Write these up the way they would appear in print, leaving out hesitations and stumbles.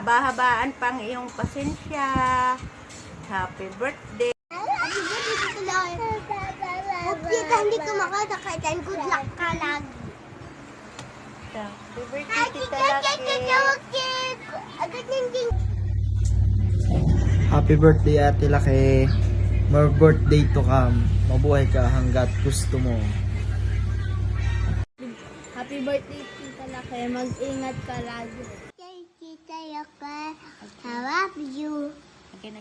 mahaba-habaan pang iyong pasensya. Happy birthday. Happy birthday, Tito Loy. Hope ka hindi ka makasakit and good luck ka lagi. Happy birthday, Tita Laki. Happy birthday, Ate Laki. More birthday to come. Mabuhay ka hanggat gusto mo. Happy birthday, Tita Laki. Mag-ingat ka lagi. Tita Laki, I love you. Again.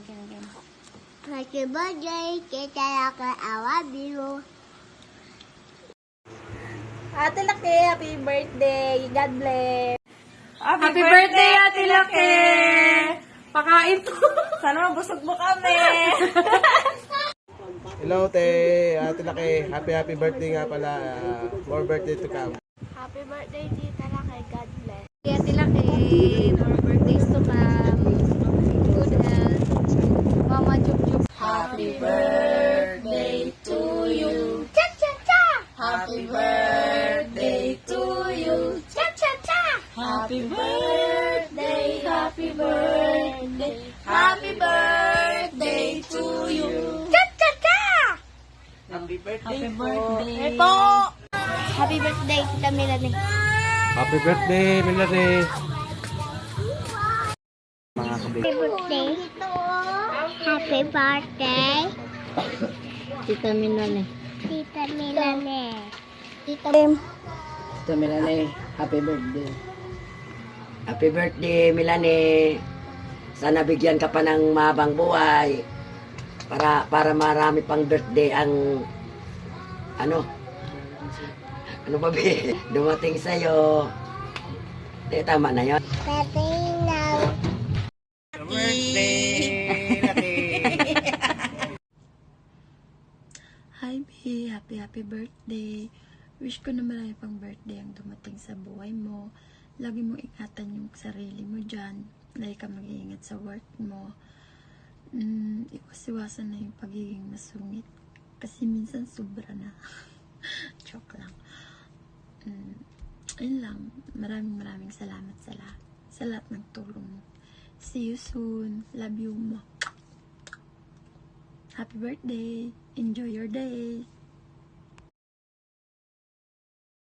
Happy birthday, Tita Laki, I love you. Ate Laki, happy birthday. God bless. Happy birthday, Ate Laki! Pakain to. Sana mabusog mo kami. Hello, Ate Laki. Happy birthday nga pala. More birthday to come. Happy birthday, Tita Laki. God bless. Ate Laki, more birthdays to come. Good health. Mama Jup. Happy birthday to you. Cha-cha-cha! Happy birthday to you. Cha-cha-cha! Happy birthday, happy birthday, happy birthday to you. Cha-cha-cha! Happy birthday, Happy birthday. po. Happy birthday, Tita Melanie. Happy birthday, Melanie. Mga kabig. Happy birthday. Happy birthday. Tita Minone. Tita Melanie. Tita Ito, Melanie, happy birthday. Happy birthday, Melanie. Sana bigyan ka pa ng mahabang buhay para marami pang birthday ang ano ba dumating sa'yo. Tama na yun. birthday now. Birthday, Laki. Hi B, happy birthday. Wish ko na marami pang birthday ang dumating sa buhay mo. Lagi mo ingatan yung sarili mo dyan. Lagi ka mag-iingat sa work mo. Iwas-iwasan na yung pagiging masungit. Kasi minsan sobra na. Joke lang. Ayun lang. Maraming salamat sa lahat ng tulong mo. See you soon. Love you mo. Happy birthday. Enjoy your day.